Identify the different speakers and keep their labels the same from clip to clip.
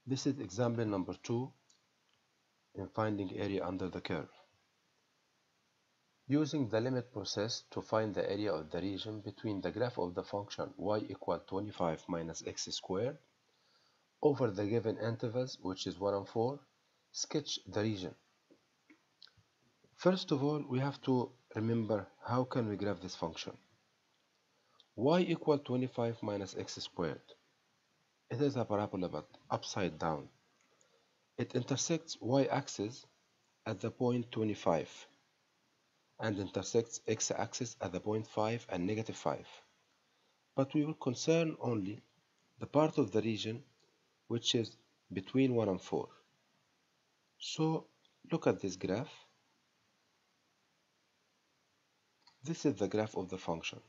Speaker 1: This is example number 2 in finding area under the curve. Using the limit process to find the area of the region between the graph of the function y equal 25 minus x squared over the given intervals, which is 1 and 4, sketch the region. First of all, we have to remember how can we graph this function. Y equal 25 minus x squared. It is a parabola but upside down. It intersects y-axis at the point 25 and intersects x-axis at the point 5 and negative 5. But we will concern only the part of the region which is between 1 and 4. So look at this graph. This is the graph of the function.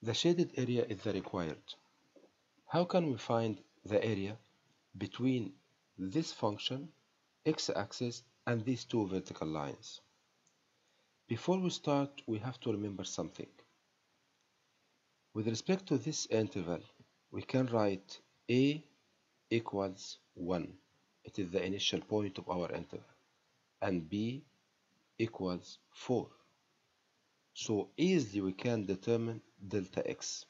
Speaker 1: The shaded area is the required. How can we find the area between this function, x-axis, and these two vertical lines? Before we start, we have to remember something. With respect to this interval, we can write a equals 1. It is the initial point of our interval. And b equals 4. So easily we can determine delta x.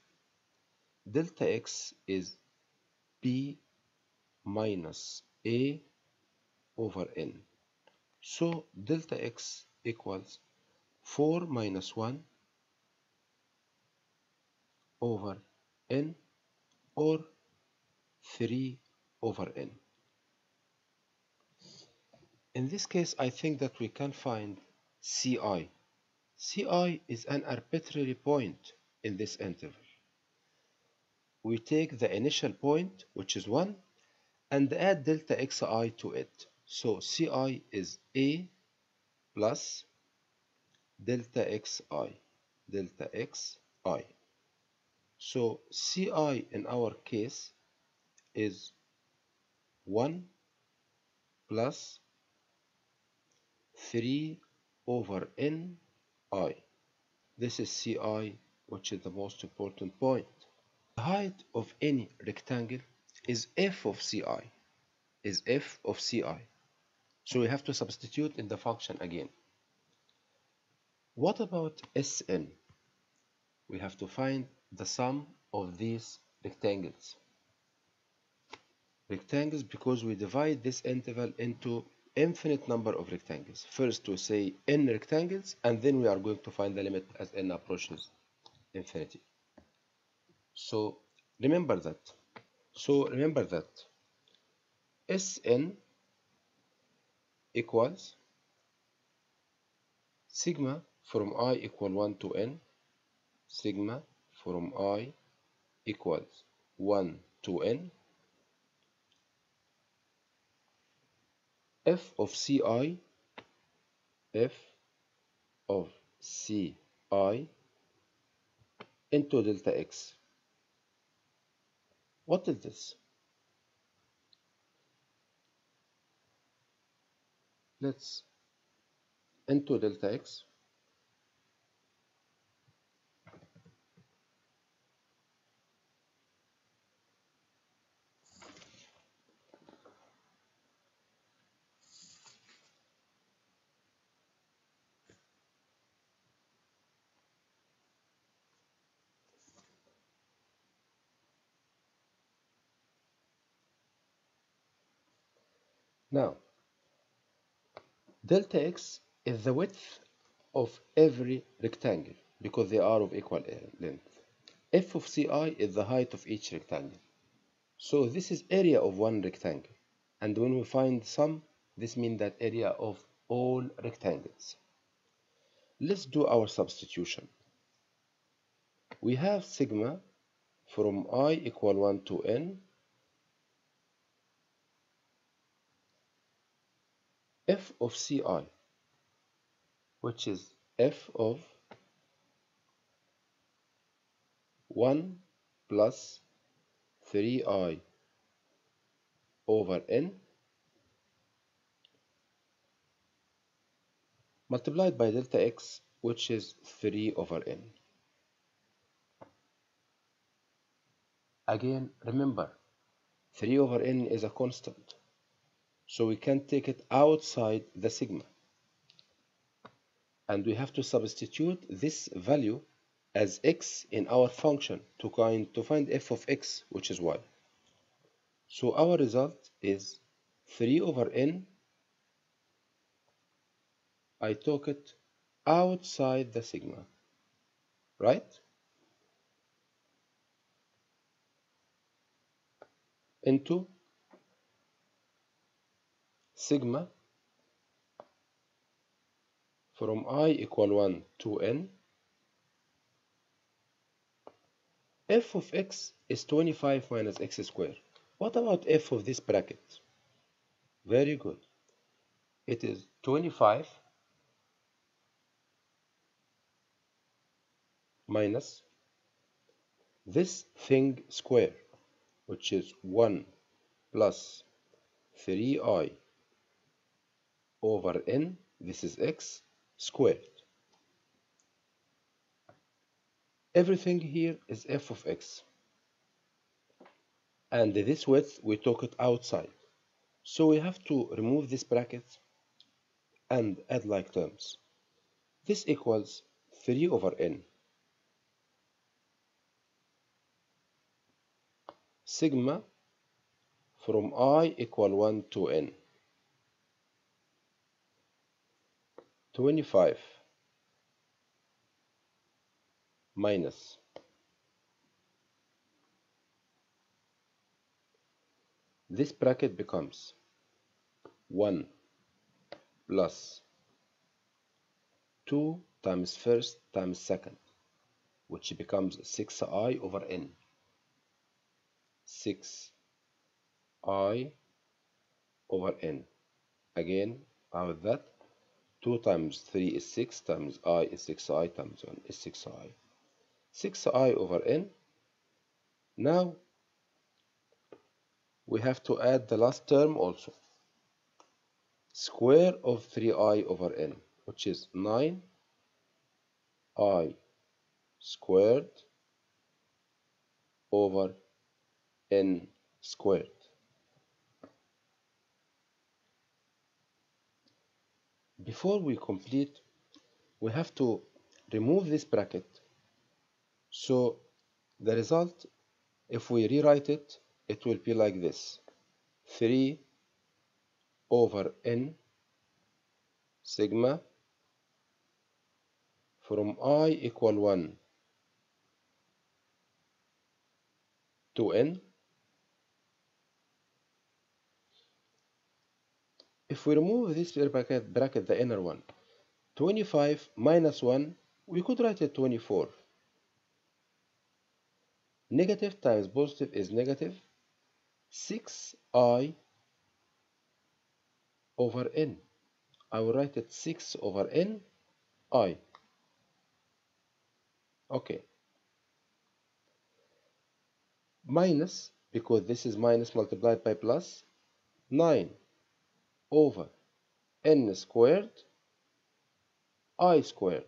Speaker 1: Delta x is b minus a over n. So delta x equals 4 minus 1 over n, or 3 over n. In this case, I think that we can find Ci. Ci is an arbitrary point in this interval. We take the initial point, which is 1, and add delta xi to it. So Ci is a plus delta xi, delta xi. So Ci in our case is 1 plus 3 over n I. This is Ci, which is the most important point. The height of any rectangle is f of Ci, So we have to substitute in the function again. What about Sn? We have to find the sum of these rectangles. Rectangles, because we divide this interval into infinite number of rectangles. First we say n rectangles, and then we are going to find the limit as n approaches infinity. So remember that. Sn equals sigma from I equal 1 to n, sigma from I equals 1 to n, f of Ci into delta x. What is this? Let's into delta x. Now, delta x is the width of every rectangle because they are of equal length. F of Ci is the height of each rectangle. So this is area of one rectangle. And when we find sum, this means that area of all rectangles. Let's do our substitution. We have sigma from I equal 1 to n, f of Ci, which is f of 1 plus 3i over n multiplied by delta x, which is 3 over n. Again, remember, 3 over n is a constant, so we can take it outside the sigma. And we have to substitute this value as x in our function to find f of x, which is y. So our result is 3 over n. I took it outside the sigma, right? Into sigma from I equal 1 to n. F of x is 25 minus x squared. What about f of this bracket? Very good. It is 25 minus this thing square, which is 1 plus 3i over n, this is x squared. Everything here is f of x. And this width, we took it outside. So we have to remove this bracket and add like terms. This equals 3 over n. Sigma from I equal 1 to n. 25 minus this bracket becomes 1 plus 2 times first times second, which becomes 6i over n. 6i over n. Again, out that, 2 times 3 is 6 times I is 6i times 1 is 6i. 6i over n. Now, we have to add the last term also. Square of 3i over n, which is 9i squared over n squared. Before we complete, we have to remove this bracket. So the result, if we rewrite it, it will be like this. 3 over n sigma from I equal 1 to n. If we remove this bracket, the inner one, 25 minus 1, we could write it 24. Negative times positive is negative. 6i over n. I will write it 6 over n I. Okay. Minus, because this is minus multiplied by plus, 9 over n squared I squared.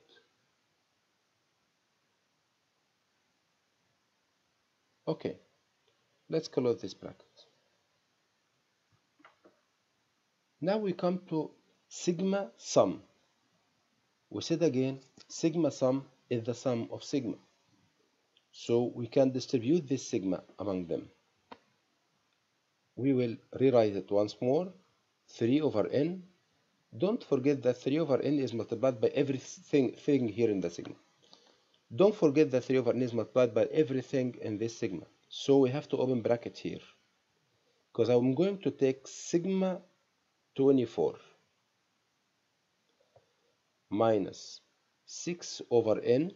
Speaker 1: Okay, let's close this bracket. Now we come to sigma sum. We said again, sigma sum is the sum of sigma. So we can distribute this sigma among them. We will rewrite it once more. 3 over n. Don't forget that 3 over n is multiplied by everything here in the sigma. Don't forget that 3 over n is multiplied by everything in this sigma. So we have to open bracket here. Because I'm going to take sigma 24 minus 6 over n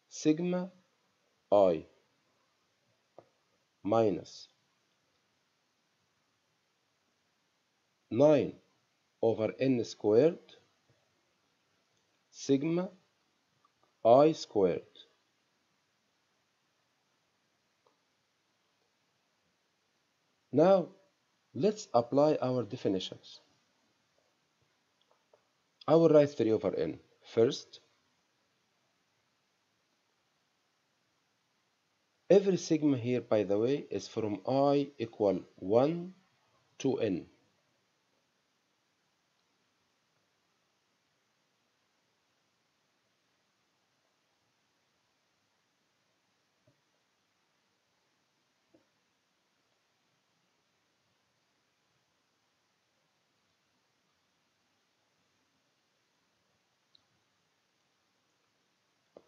Speaker 1: sigma I minus 9 over n squared sigma I squared. Now, let's apply our definitions. I will write 3 over n first. Every sigma here, by the way, is from I equal 1 to n.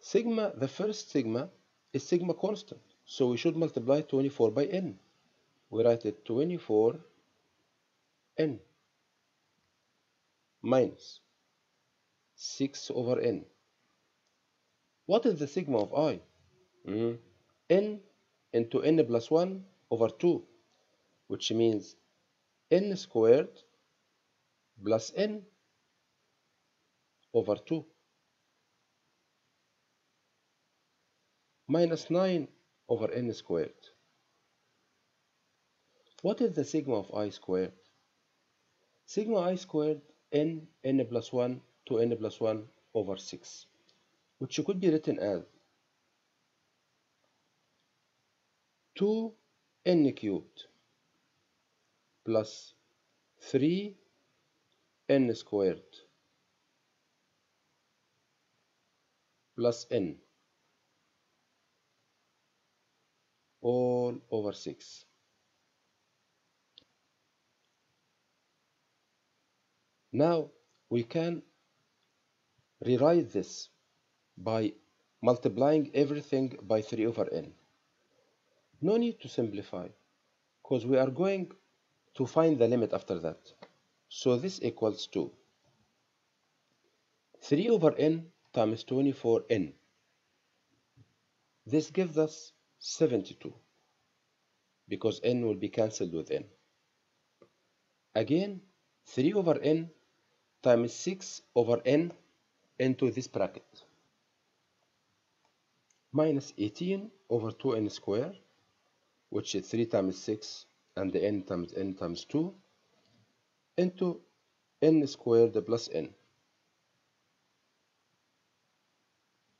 Speaker 1: Sigma, the first sigma, is sigma constant. So we should multiply 24 by n. We write it 24 n minus 6 over n. What is the sigma of I? N into n plus 1 over 2, which means n squared plus n over 2 minus 9 over n squared. What is the sigma of I squared? Sigma I squared n plus 1 to n plus 1 over 6, which could be written as 2n cubed plus 3n squared plus n all over 6. Now we can rewrite this by multiplying everything by 3 over n. No need to simplify, because we are going to find the limit after that. So this equals to 3 over n times 24n. This gives us 72, because n will be cancelled with n. Again, 3 over n times 6 over n into this bracket, minus 18 over 2n squared, which is 3 times 6 and the n times 2, into n squared plus n,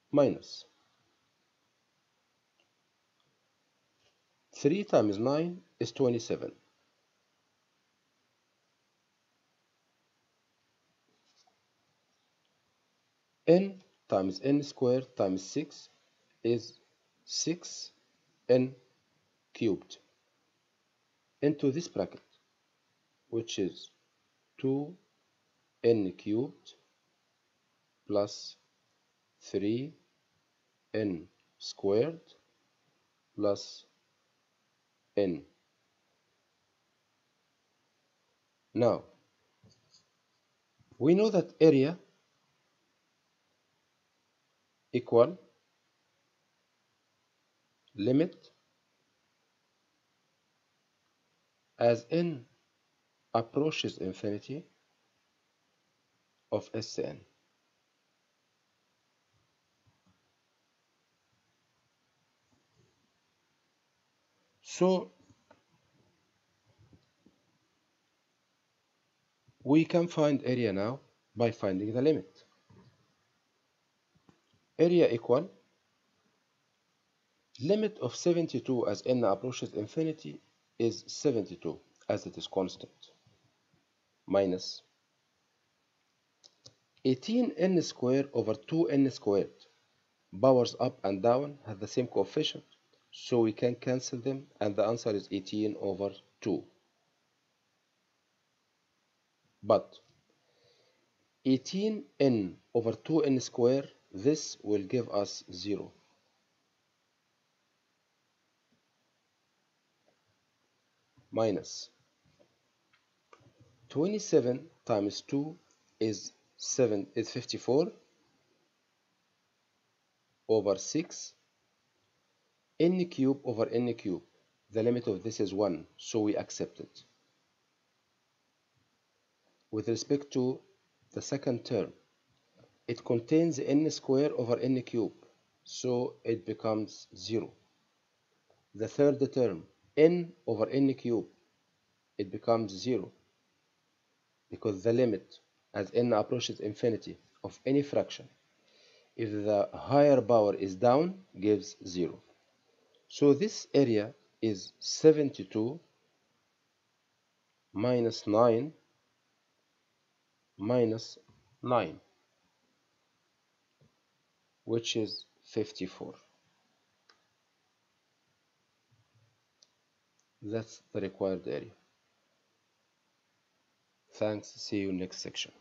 Speaker 1: minus 3 times 9 is 27. N times n squared times 6 is 6n cubed into this bracket, which is 2n cubed plus 3n squared plus n. Now, we know that area equal limit as n approaches infinity of Sn. So we can find area now by finding the limit. Area equal limit of 72 as n approaches infinity is 72 as it is constant, minus 18n squared over 2n squared. Powers up and down have the same coefficient, so we can cancel them, and the answer is 18 over 2. But 18n over 2n squared, this will give us 0. Minus 27 times 2 is 54 over 6 n cube over n cube. The limit of this is 1, so we accept it. With respect to the second term, it contains n squared over n cube, so it becomes 0. The third term, n over n cube, it becomes 0, because the limit as n approaches infinity of any fraction, if the higher power is down, gives 0. So this area is 72 minus 9 minus 9, which is 54. That's the required area. Thanks. See you next section.